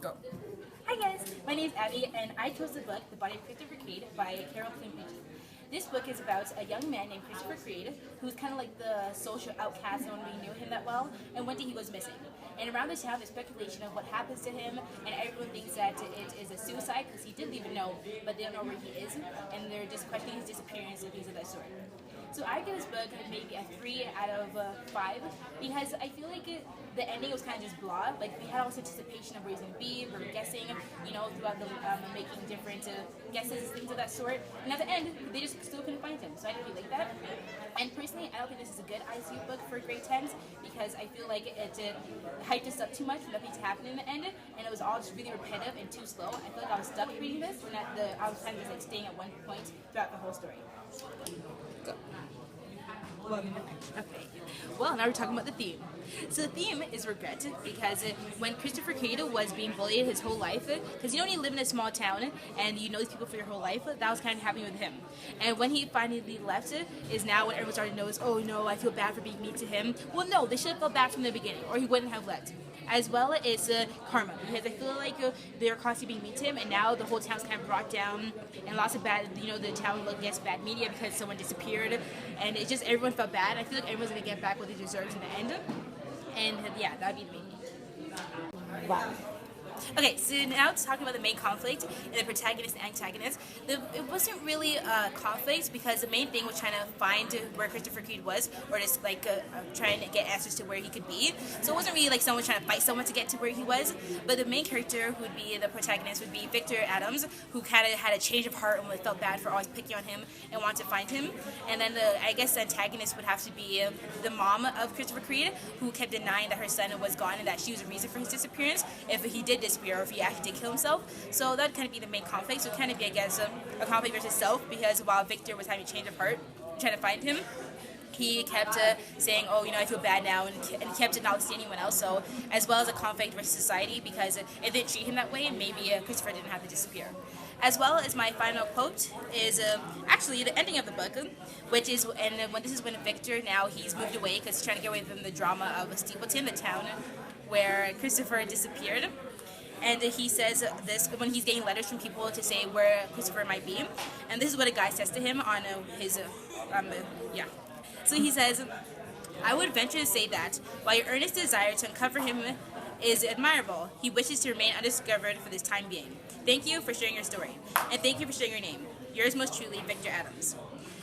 Go. Hi guys, my name is Abby, and I chose the book The Body of Christopher Creed by Carol Clean-Peachy. This book is about a young man named Christopher Creed, who's kind of like the social outcast. No one really knew him that well, and one day he goes missing. And around the town, there's speculation of what happens to him, and everyone thinks that it is a suicide because he didn't even know, but they don't know where he is, and they're just questioning his disappearance and things of that sort. So I give this book maybe a 3 out of 5 because I feel like the ending was kind of just blah. Like we had all this anticipation of where he's going to be, we were guessing, throughout the making different guesses, things of that sort. And at the end, they just still couldn't find him. So I didn't really like that. And personally, I don't think this is a good ICU book for grade 10s because I feel like it hyped us up too much for nothing to happen in the end, and it was all just really repetitive and too slow. I feel like I was stuck reading this, and I was kind of just like staying at one point throughout the whole story. Go. Okay, well now we're talking about the theme. So the theme is regret because when Christopher Creed was being bullied his whole life, because when you live in a small town and you know these people for your whole life, that was kind of happening with him. And when he finally left is now when everyone started to notice, oh no, I feel bad for being mean to him. Well no, they should have felt bad from the beginning or he wouldn't have left. As well as karma, because I feel like they're constantly being mean to him, and now the whole town's kind of brought down, and lots of bad, the town gets bad media because someone disappeared, and it just everyone felt bad. I feel like everyone's gonna get back what they deserve in the end, and yeah, that'd be the main. Wow. Okay, so now talking about the main conflict and the protagonist and antagonist. It wasn't really a conflict because the main thing was trying to find where Christopher Creed was, or just like trying to get answers to where he could be. So it wasn't really like someone trying to fight someone to get to where he was. But the main character, who would be the protagonist, would be Victor Adams, who kind of had a change of heart and felt bad for always picking on him and wanted to find him. And then I guess the antagonist would have to be the mom of Christopher Creed, who kept denying that her son was gone and that she was the reason for his disappearance. If he did disappear or if he actually did kill himself. So that would kind of be the main conflict. So it kind of be, I guess, a conflict versus self, because while Victor was having a change of heart, trying to find him, he kept saying, oh, I feel bad now, and he kept not seeing anyone else. So as well as a conflict versus society, because it didn't treat him that way, and maybe Christopher didn't have to disappear. As well as my final quote is actually the ending of the book, which is, when this is when Victor, now he's moved away because he's trying to get away from the drama of Steepleton, the town where Christopher disappeared. And he says this when he's getting letters from people to say where Christopher might be. And this is what a guy says to him on his, So he says, I would venture to say that, while your earnest desire to uncover him is admirable, he wishes to remain undiscovered for this time being. Thank you for sharing your story. And thank you for sharing your name. Yours most truly, Victor Adams.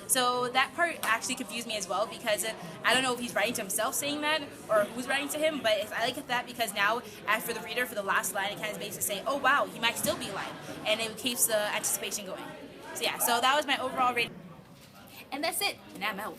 So that part actually confused me as well, because I don't know if he's writing to himself saying that or who's writing to him, but I like that because now, as for the reader, for the last line, it kind of basically say, oh wow, he might still be alive, and it keeps the anticipation going. So yeah, so that was my overall rating. And that's it, and I'm out.